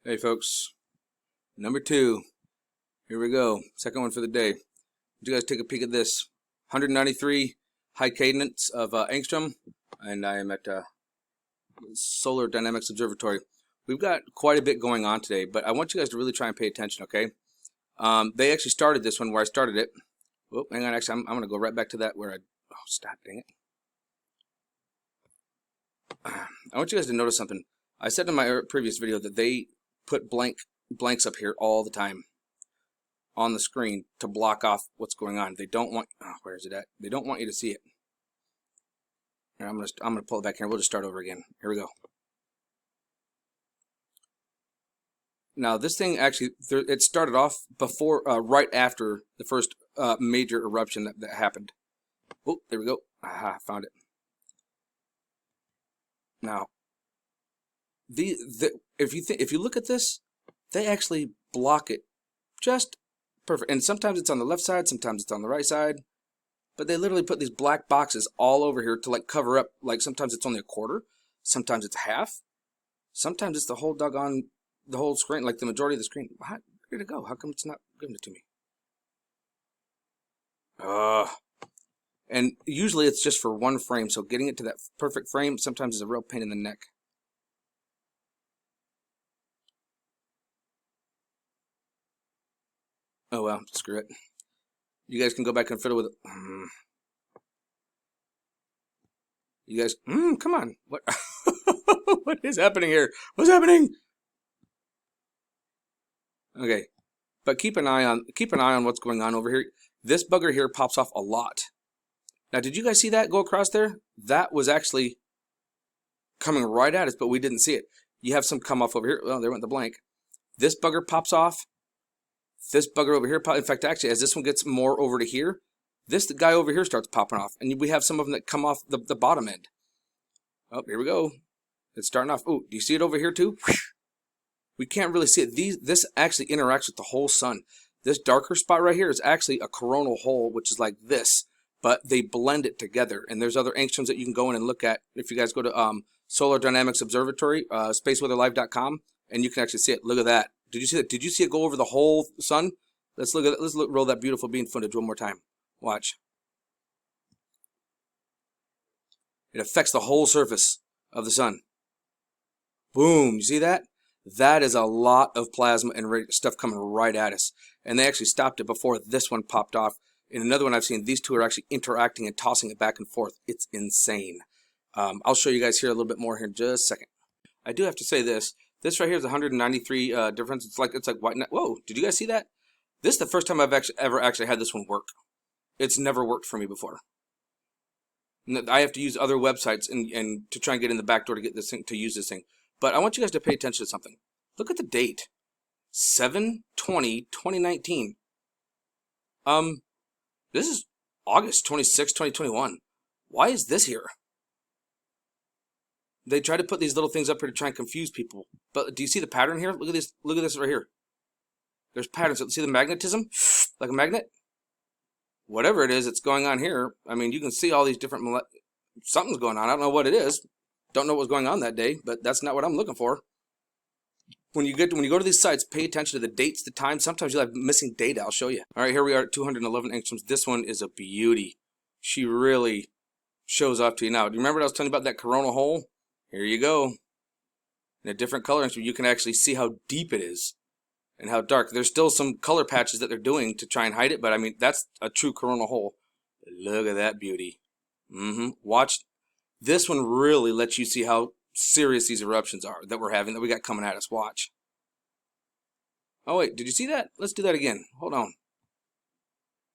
Hey folks, number 2. Here we go. Second one for the day. Did you guys take a peek at this? 193 high cadence of angstrom, and I am at Solar Dynamics Observatory. We've got quite a bit going on today, but I want you guys to really try and pay attention, okay? They actually started this one where I started it. Oh, hang on, actually, I'm going to go right back to that where oh, stop, dang it. I want you guys to notice something. I said in my previous video that they put blanks up here all the time on the screen to block off what's going on. They don't want, oh, where is it at? They don't want you to see it. Here, I'm gonna pull it back here. We'll just start over again. Here we go. Now this thing actually, it started off before, right after the first major eruption that happened. Oh, there we go. Aha, found it. Now, if you look at this, they actually block it just perfect. And sometimes it's on the left side, sometimes it's on the right side. But they literally put these black boxes all over here to like cover up. Like sometimes it's only a quarter, sometimes it's half, sometimes it's the whole the whole screen, like the majority of the screen. Where did it go? How come it's not giving it to me? And usually it's just for one frame, so getting it to that perfect frame sometimes is a real pain in the neck. Oh well, screw it. You guys can go back and fiddle with it. You guys, come on. What? What is happening here? What's happening? Okay, but keep an eye on what's going on over here. This bugger here pops off a lot. Now, did you guys see that go across there? That was actually coming right at us, but we didn't see it. You have some come off over here. Well, there went the blank. This bugger pops off. This bugger over here, in fact, actually, as this one gets more over to here, this guy over here starts popping off. And we have some of them that come off the bottom end. Oh, here we go. It's starting off. Oh, do you see it over here too? We can't really see it. This actually interacts with the whole sun. This darker spot right here is actually a coronal hole, which is like this. But they blend it together. And there's other angstroms that you can go in and look at. If you guys go to Solar Dynamics Observatory, spaceweatherlive.com, and you can actually see it. Look at that. Did you see that? Did you see it go over the whole sun? Let's look at it. Roll that beautiful beam footage one more time. Watch. It affects the whole surface of the sun. Boom. You see that? That is a lot of plasma and stuff coming right at us. And they actually stopped it before this one popped off. In another one I've seen, these two are actually interacting and tossing it back and forth. It's insane. I'll show you guys here a little bit more here in just a second. I do have to say this. This right here is 193 difference. It's like white. Whoa! Did you guys see that? This is the first time I've ever actually had this one work. It's never worked for me before. I have to use other websites and to try and get in the back door to get this thing to use this thing. But I want you guys to pay attention to something. Look at the date. 7/20/2019. This is August 26, 2021. Why is this here? They try to put these little things up here to try and confuse people. But do you see the pattern here? Look at this. Look at this right here. There's patterns. See the magnetism? Like a magnet? Whatever it is that's going on here. I mean, you can see all these different... Something's going on. I don't know what it is. Don't know what was going on that day, but that's not what I'm looking for. When you go to these sites, pay attention to the dates, the times. Sometimes you'll have missing data. I'll show you. All right, here we are at 211 angstroms. This one is a beauty. She really shows off to you now. Do you remember what I was telling you about that coronal hole? Here you go. In a different color, so you can actually see how deep it is and how dark. There's still some color patches that they're doing to try and hide it, but I mean, that's a true coronal hole. Look at that beauty. Watch. This one really lets you see how serious these eruptions are that we're having, that we got coming at us. Watch. Oh, wait. Did you see that? Let's do that again. Hold on.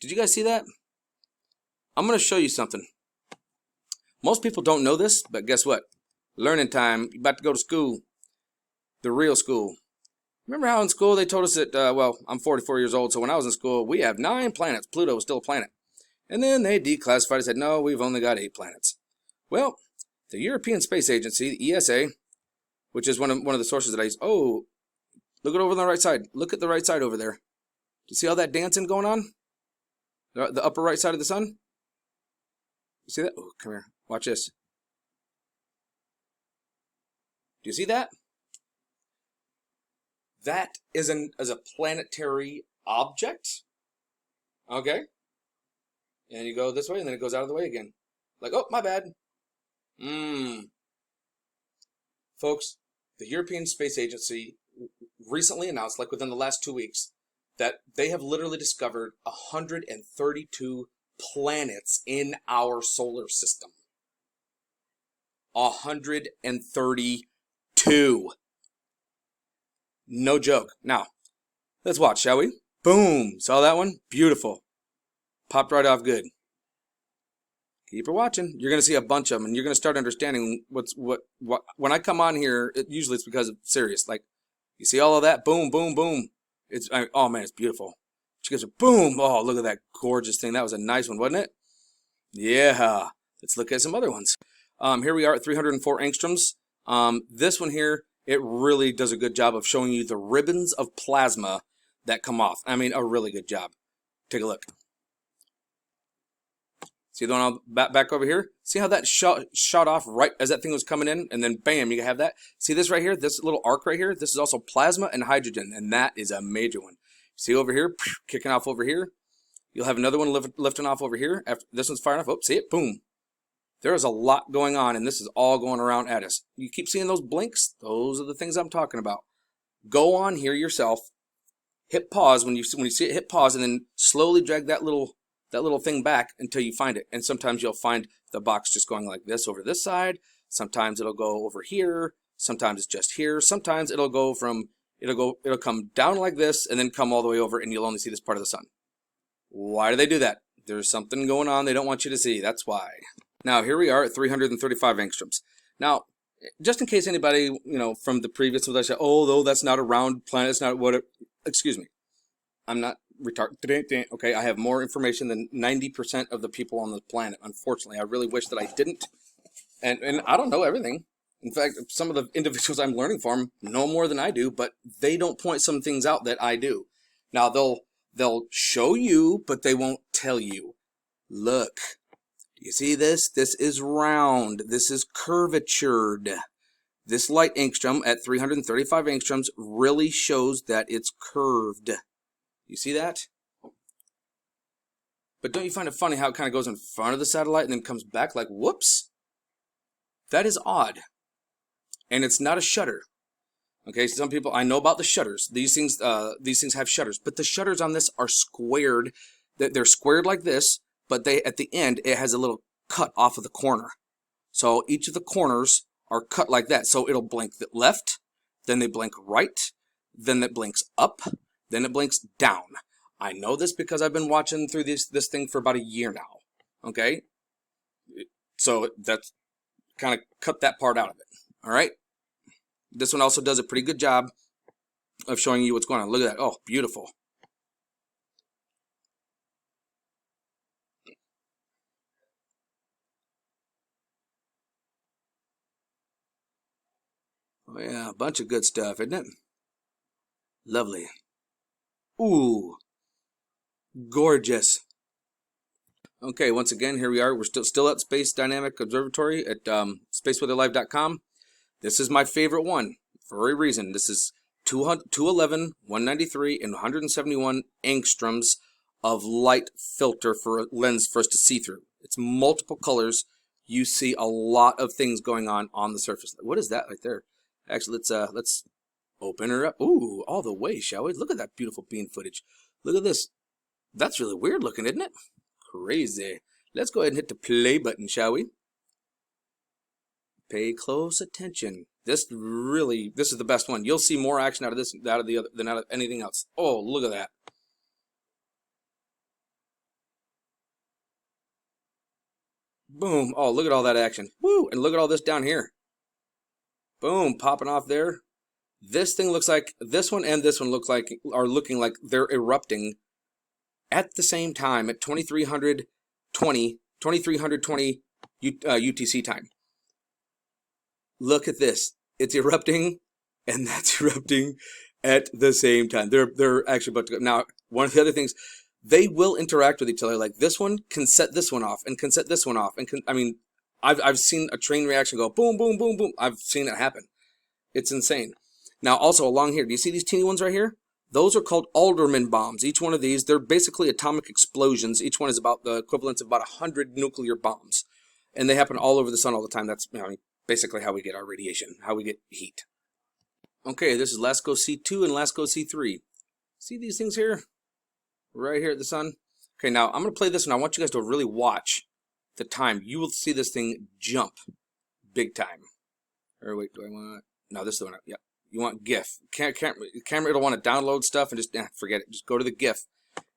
Did you guys see that? I'm going to show you something. Most people don't know this, but guess what? Learning time. You're about to go to school. The real school. Remember how in school they told us that, well, I'm 44 years old, so when I was in school, we have 9 planets. Pluto was still a planet. And then they declassified and said, no, we've only got 8 planets. Well, the European Space Agency, the ESA, which is one of the sources that I use. Oh, look at over on the right side. Look at the right side over there. Do you see all that dancing going on? The upper right side of the sun? You see that? Oh, come here. Watch this. Do you see that? That is a planetary object. Okay. And you go this way, and then it goes out of the way again. Like, oh, my bad. Folks, the European Space Agency recently announced, like within the last 2 weeks, that they have literally discovered 132 planets in our solar system. 132. No joke. Now, let's watch, shall we? Boom. Saw that one? Beautiful. Popped right off good. Keep her watching. You're going to see a bunch of them, and you're going to start understanding what. When I come on here, usually it's because of serious. Like, you see all of that? Boom, boom, boom. Oh, man, it's beautiful. She gives a boom. Oh, look at that gorgeous thing. That was a nice one, wasn't it? Yeah. Let's look at some other ones. Here we are at 304 angstroms. This one here, it really does a good job of showing you the ribbons of plasma that come off. I mean, a really good job. Take a look. See the one back over here? See how that shot off right as that thing was coming in? And then bam, you have that. See this right here? This little arc right here? This is also plasma and hydrogen. And that is a major one. See over here? Kicking off over here. You'll have another one lifting off over here. After this one's firing off. Oh, see it? Boom. There is a lot going on, and this is all going around at us. You keep seeing those blinks? Those are the things I'm talking about. Go on here yourself. Hit pause when you see it. Hit pause, and then slowly drag that little thing back until you find it. And sometimes you'll find the box just going like this over this side. Sometimes it'll go over here. Sometimes it's just here. Sometimes it'll come down like this and then come all the way over, and you'll only see this part of the sun. Why do they do that? There's something going on they don't want you to see. That's why. Now, here we are at 335 angstroms. Now, just in case anybody, from the previous one, say, oh, though, that's not a round planet, it's not what excuse me. I'm not retarded. Okay, I have more information than 90% of the people on the planet, unfortunately. I really wish that I didn't. And I don't know everything. In fact, some of the individuals I'm learning from know more than I do, but they don't point some things out that I do. Now, they'll show you, but they won't tell you. Look. You see this? This is round. This is curvatured. This light angstrom at 335 angstroms really shows that it's curved. You see that? But don't you find it funny how it kind of goes in front of the satellite and then comes back like, whoops? That is odd. And it's not a shutter. Okay, some people, I know about the shutters. These things have shutters. But the shutters on this are squared. They're squared like this. But at the end, it has a little cut off of the corner. So each of the corners are cut like that. So it'll blink left, then they blink right, then it blinks up, then it blinks down. I know this because I've been watching through this thing for about a year now. Okay? So that's kind of cut that part out of it. All right? This one also does a pretty good job of showing you what's going on. Look at that. Oh, beautiful. Oh, yeah, a bunch of good stuff, isn't it? Lovely. Ooh, gorgeous. Okay, once again, here we are. We're still at Space Dynamic Observatory at spaceweatherlive.com. This is my favorite one for a reason. This is 211, 193, and 171 angstroms of light filter for a lens for us to see through. It's multiple colors. You see a lot of things going on the surface. What is that right there? Actually, let's open her up. Ooh, all the way, shall we? Look at that beautiful beam footage. Look at this. That's really weird looking, isn't it? Crazy. Let's go ahead and hit the play button, shall we? Pay close attention. This is the best one. You'll see more action out of this than out of anything else. Oh, look at that. Boom. Oh, look at all that action. Woo! And look at all this down here. Boom, popping off there. This thing looks like, this one and this one are looking like they're erupting at the same time at 2320 UTC time. Look at this. It's erupting, and that's erupting at the same time. They're actually about to go. Now, one of the other things, they will interact with each other. Like this one can set this one off, and can set this one off, and I've seen a train reaction go boom, boom, boom, boom. I've seen it happen. It's insane. Now, also along here, do you see these teeny ones right here? Those are called Alderman bombs. Each one of these, they're basically atomic explosions. Each one is about the equivalent of about 100 nuclear bombs. And they happen all over the sun all the time. That's basically how we get our radiation, how we get heat. Okay, this is LASCO C2 and LASCO C3. See these things here? Right here at the sun? Okay, now I'm going to play this, and I want you guys to really watch the time. You will see this thing jump big time. Or wait, do I want... No, this is the one. Yep. You want GIF. Camera, it'll want to download stuff and just forget it. Just go to the GIF.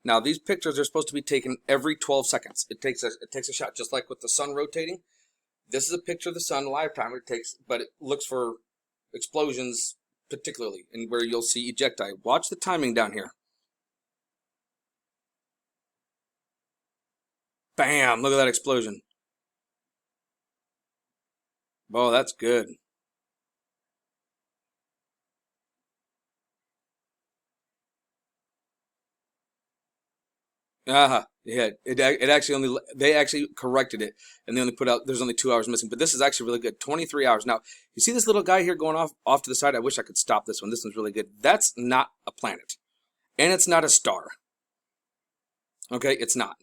Now, these pictures are supposed to be taken every 12 seconds. It takes a shot, just like with the sun rotating. This is a picture of the sun live time. But it looks for explosions particularly, and where you'll see ejecti. Watch the timing down here. Bam! Look at that explosion. Oh, that's good. Yeah, they actually corrected it, and they only put out, there's only 2 hours missing, but this is actually really good, 23 hours. Now, you see this little guy here going off to the side? I wish I could stop this one. This one's really good. That's not a planet, and it's not a star. Okay, it's not.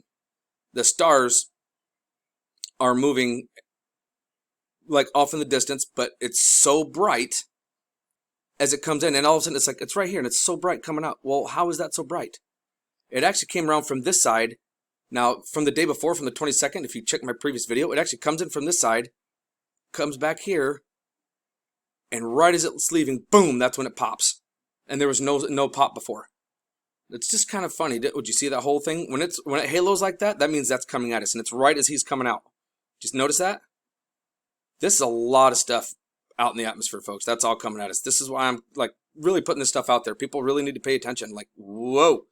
The stars are moving like off in the distance, but it's so bright as it comes in, and all of a sudden it's like, it's right here, and it's so bright coming out. Well, how is that so bright? It actually came around from this side. Now, from the day before, from the 22nd, if you check my previous video, it actually comes in from this side, comes back here, and right as it's leaving, boom, that's when it pops. And there was no pop before. It's just kind of funny. Would you see that whole thing? When it halos like that, that means that's coming at us, and it's right as he's coming out. Just notice that? This is a lot of stuff out in the atmosphere, folks. That's all coming at us. This is why I'm like really putting this stuff out there. People really need to pay attention. Like, whoa.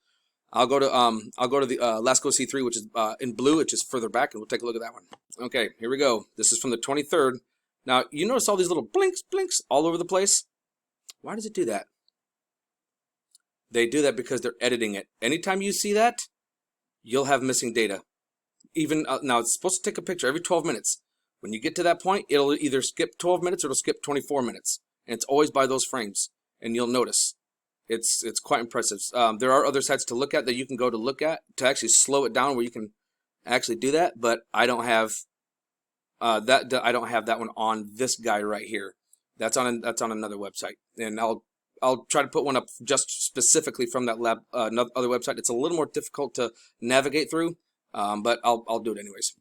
I'll go to the LASCO C3, which is in blue, which is further back, and we'll take a look at that one. Okay, here we go. This is from the 23rd. Now, you notice all these little blinks all over the place? Why does it do that? They do that because they're editing it. Anytime you see that, you'll have missing data. Even now, it's supposed to take a picture every 12 minutes. When you get to that point, it'll either skip 12 minutes or it'll skip 24 minutes. And it's always by those frames, and you'll notice. It's quite impressive. There are other sites to look at that you can go to look at to actually slow it down where you can actually do that, but I don't have I don't have that one on this guy right here. That's on another website, and I'll try to put one up just specifically from that other website. It's a little more difficult to navigate through, but I'll do it anyways.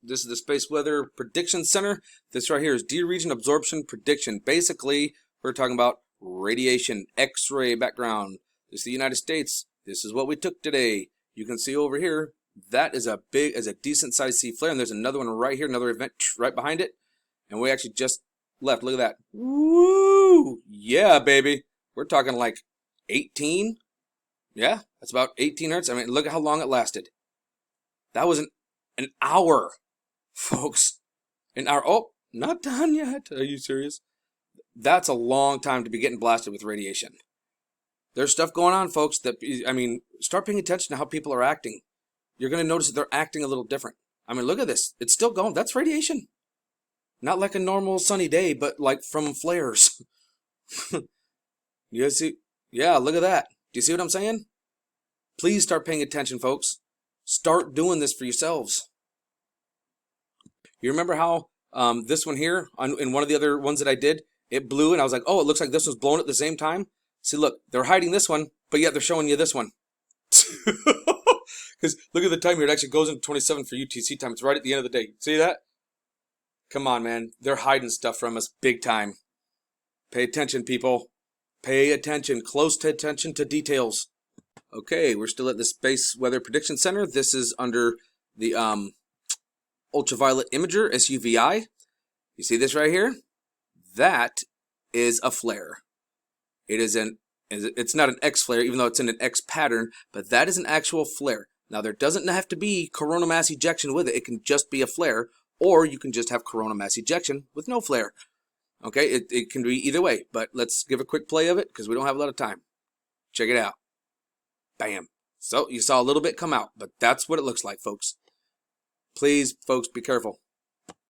This is the Space Weather Prediction Center. This right here is D region absorption prediction. Basically, we're talking about radiation, X-ray background. This is the United States. This is what we took today. You can see over here, that is a decent sized C flare, and there's another one right here, another event right behind it. And we actually just left. Look at that. Woo! Yeah, baby. We're talking like 18. Yeah, that's about 18 hertz. I mean, look at how long it lasted. That was an hour, folks. An hour. Oh, not done yet. Are you serious? That's a long time to be getting blasted with radiation. There's stuff going on, folks, that, I mean, start paying attention to how people are acting. You're going to notice that they're acting a little different. I mean, look at this. It's still going. That's radiation. Not like a normal sunny day, but like from flares. You see? Yeah, look at that. Do you see what I'm saying? Please start paying attention, folks. Start doing this for yourselves. You remember how this one here, in one of the other ones that I did, it blew, and I was like, oh, it looks like this was blown at the same time. See, look, they're hiding this one, but yet they're showing you this one. Because look at the time here. It actually goes into 27 for UTC time. It's right at the end of the day. See that? Come on, man. They're hiding stuff from us big time. Pay attention, people. Pay attention. Close attention to details. Okay, we're still at the Space Weather Prediction Center. This is under the Ultraviolet Imager, SUVI. You see this right here? That is a flare. It's not an X flare, even though it's in an X pattern, but that is an actual flare. Now, there doesn't have to be coronal mass ejection with it. It can just be a flare, or you can just have coronal mass ejection with no flare. Okay, it can be either way, but let's give a quick play of it because we don't have a lot of time. Check it out. Bam. So, you saw a little bit come out, but that's what it looks like, folks. Please, folks, be careful.